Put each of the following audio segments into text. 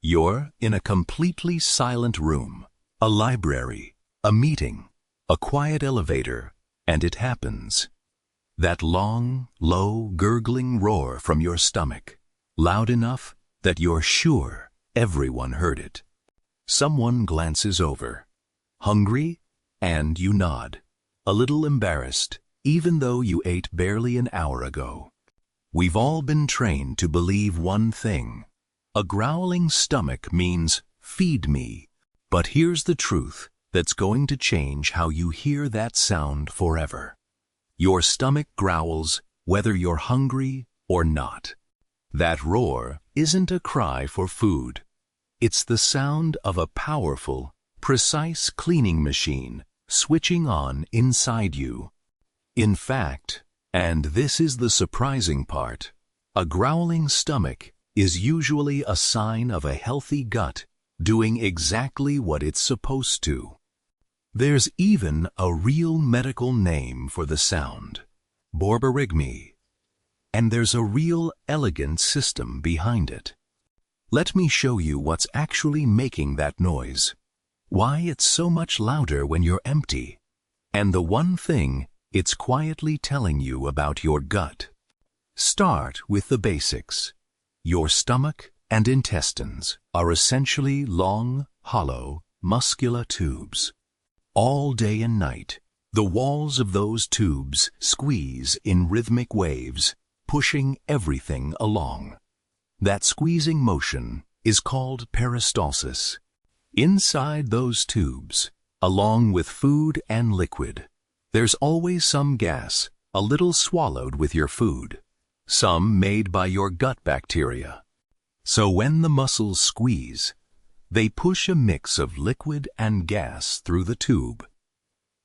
You're in a completely silent room, a library, a meeting, a quiet elevator, and it happens. That long, low, gurgling roar from your stomach, loud enough that you're sure everyone heard it. Someone glances over. Hungry? And you nod, a little embarrassed, even though you ate barely an hour ago. We've all been trained to believe one thing. A growling stomach means feed me. But here's the truth that's going to change how you hear that sound forever. Your stomach growls whether you're hungry or not. That roar isn't a cry for food. It's the sound of a powerful, precise cleaning machine switching on inside you. In fact, and this is the surprising part, a growling stomach is usually a sign of a healthy gut doing exactly what it's supposed to. There's even a real medical name for the sound, borborygmi, and there's a real elegant system behind it. Let me show you what's actually making that noise, why it's so much louder when you're empty, and the one thing it's quietly telling you about your gut. Start with the basics. Your stomach and intestines are essentially long, hollow, muscular tubes. All day and night, the walls of those tubes squeeze in rhythmic waves, pushing everything along. That squeezing motion is called peristalsis. Inside those tubes, along with food and liquid, there's always some gas, a little swallowed with your food, some made by your gut bacteria. So when the muscles squeeze, they push a mix of liquid and gas through the tube.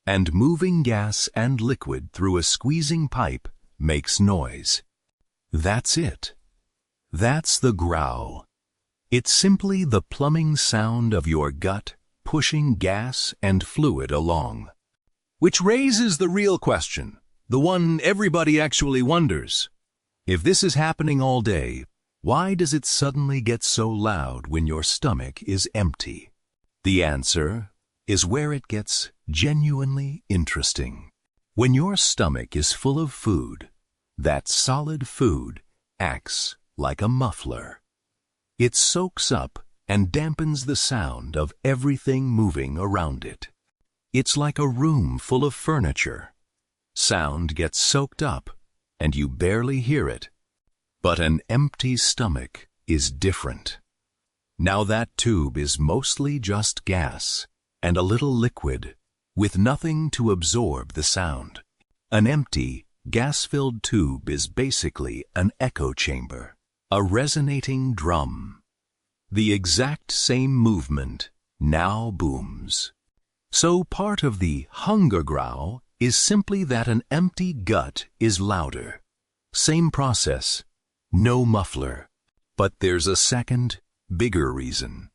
And moving gas and liquid through a squeezing pipe makes noise. That's it. That's the growl. It's simply the plumbing sound of your gut pushing gas and fluid along. Which raises the real question, the one everybody actually wonders. If this is happening all day, why does it suddenly get so loud when your stomach is empty? The answer is where it gets genuinely interesting. When your stomach is full of food, that solid food acts like a muffler. It soaks up and dampens the sound of everything moving around it. It's like a room full of furniture. Sound gets soaked up, and you barely hear it. But an empty stomach is different. Now that tube is mostly just gas and a little liquid, with nothing to absorb the sound. An empty, gas-filled tube is basically an echo chamber, a resonating drum. The exact same movement now booms. So part of the hunger growl is simply that an empty gut is louder. Same process, no muffler. But there's a second, bigger reason.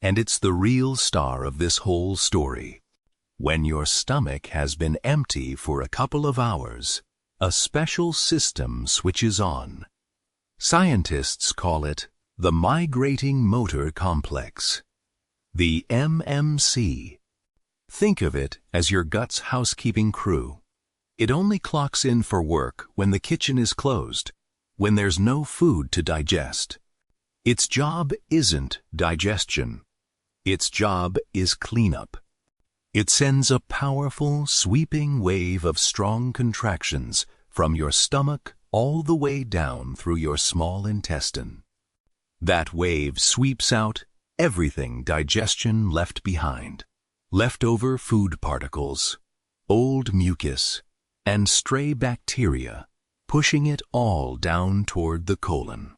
And it's the real star of this whole story. When your stomach has been empty for a couple of hours, a special system switches on. Scientists call it the migrating motor complex, the MMC. Think of it as your gut's housekeeping crew. It only clocks in for work when the kitchen is closed, when there's no food to digest. Its job isn't digestion. Its job is cleanup. It sends a powerful, sweeping wave of strong contractions from your stomach all the way down through your small intestine. That wave sweeps out everything digestion left behind. Leftover food particles, old mucus, and stray bacteria, pushing it all down toward the colon.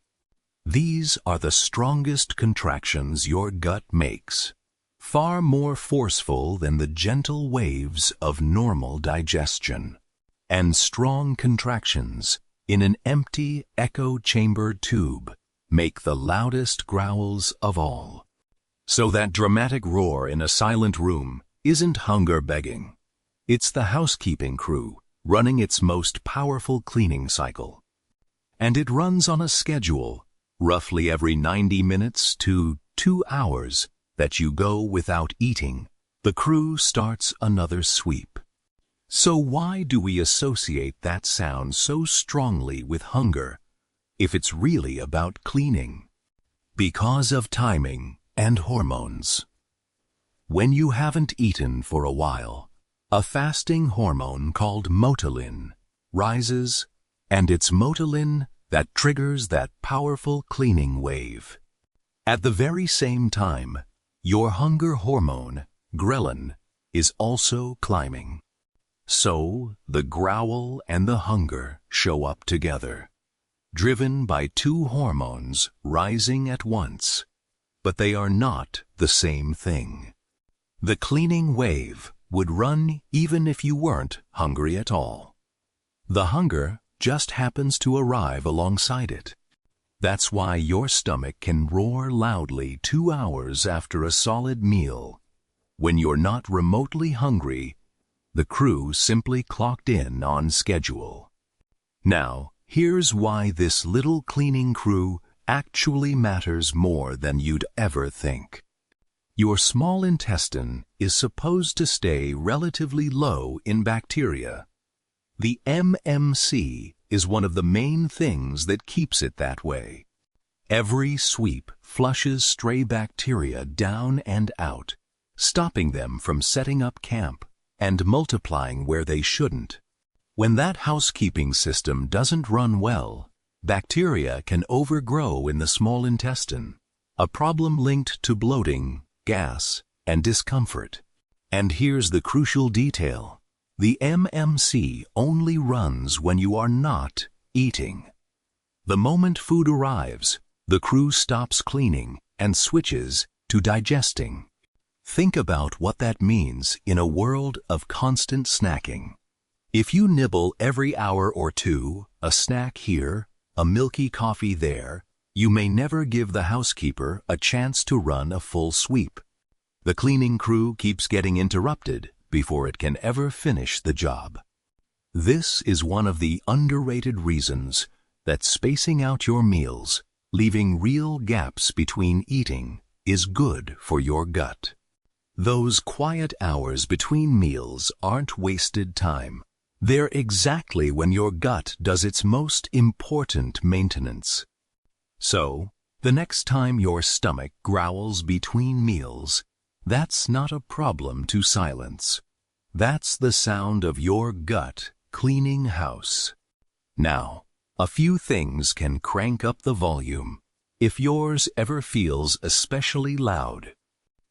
These are the strongest contractions your gut makes, far more forceful than the gentle waves of normal digestion. And strong contractions in an empty echo chamber tube make the loudest growls of all. So that dramatic roar in a silent room isn't hunger begging. It's the housekeeping crew running its most powerful cleaning cycle. And it runs on a schedule, roughly every 90 minutes to 2 hours that you go without eating, the crew starts another sweep. So why do we associate that sound so strongly with hunger, if it's really about cleaning? Because of timing and hormones. When you haven't eaten for a while, a fasting hormone called motilin rises, and it's motilin that triggers that powerful cleaning wave. At the very same time, your hunger hormone, ghrelin, is also climbing. So, the growl and the hunger show up together, driven by two hormones rising at once, but they are not the same thing. The cleaning wave would run even if you weren't hungry at all. The hunger just happens to arrive alongside it. That's why your stomach can roar loudly 2 hours after a solid meal. When you're not remotely hungry, the crew simply clocked in on schedule. Now, here's why this little cleaning crew actually matters more than you'd ever think. Your small intestine is supposed to stay relatively low in bacteria. The MMC is one of the main things that keeps it that way. Every sweep flushes stray bacteria down and out, stopping them from setting up camp and multiplying where they shouldn't. When that housekeeping system doesn't run well, bacteria can overgrow in the small intestine, a problem linked to bloating, gas, and discomfort. And here's the crucial detail. The MMC only runs when you are not eating. The moment food arrives, the crew stops cleaning and switches to digesting. Think about what that means in a world of constant snacking. If you nibble every hour or two, a snack here, a milky coffee there, you may never give the housekeeper a chance to run a full sweep. The cleaning crew keeps getting interrupted before it can ever finish the job. This is one of the underrated reasons that spacing out your meals, leaving real gaps between eating, is good for your gut. Those quiet hours between meals aren't wasted time. They're exactly when your gut does its most important maintenance. So, the next time your stomach growls between meals, that's not a problem to silence. That's the sound of your gut cleaning house. Now, a few things can crank up the volume if yours ever feels especially loud.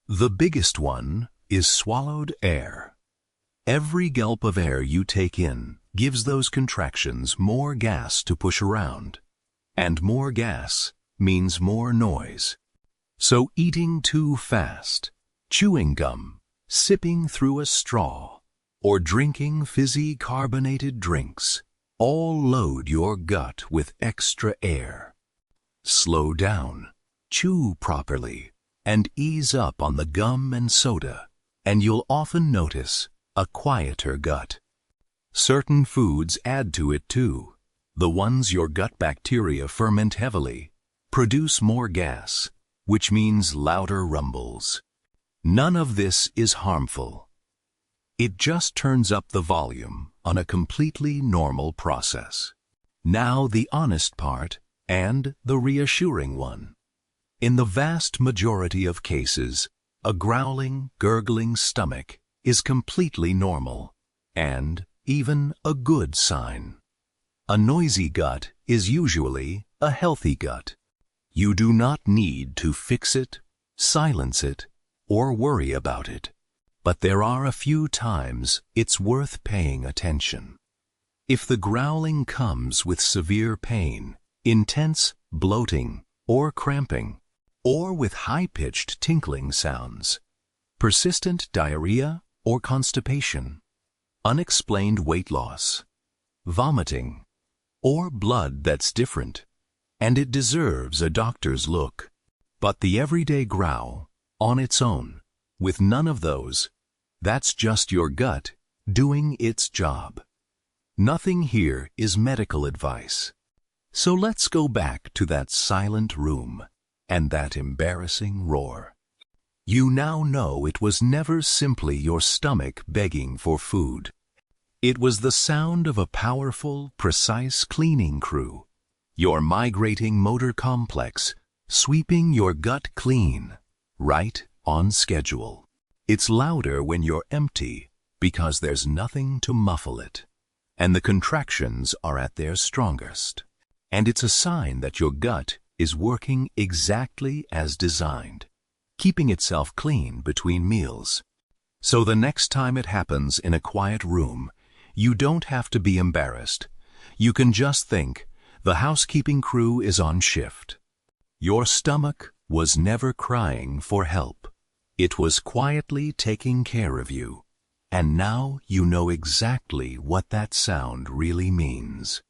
The biggest one is swallowed air. Every gulp of air you take in gives those contractions more gas to push around, and more gas means more noise. So eating too fast, chewing gum, sipping through a straw, or drinking fizzy carbonated drinks all load your gut with extra air. Slow down, chew properly, and ease up on the gum and soda, and you'll often notice a quieter gut. Certain foods add to it too. The ones your gut bacteria ferment heavily produce more gas, which means louder rumbles. None of this is harmful. It just turns up the volume on a completely normal process. Now the honest part and the reassuring one. In the vast majority of cases, a growling, gurgling stomach is completely normal and even a good sign. A noisy gut is usually a healthy gut. You do not need to fix it, silence it, or worry about it. But there are a few times it's worth paying attention. If the growling comes with severe pain, intense bloating or cramping, or with high-pitched tinkling sounds, persistent diarrhea or constipation, unexplained weight loss, vomiting, or blood that's different, and it deserves a doctor's look. But the everyday growl, on its own, with none of those, that's just your gut doing its job. Nothing here is medical advice. So let's go back to that silent room and that embarrassing roar. You now know it was never simply your stomach begging for food. It was the sound of a powerful, precise cleaning crew, your migrating motor complex, sweeping your gut clean, right on schedule. It's louder when you're empty because there's nothing to muffle it, and the contractions are at their strongest. And it's a sign that your gut is working exactly as designed, keeping itself clean between meals. So the next time it happens in a quiet room, you don't have to be embarrassed. You can just think, the housekeeping crew is on shift. Your stomach was never crying for help. It was quietly taking care of you. And now you know exactly what that sound really means.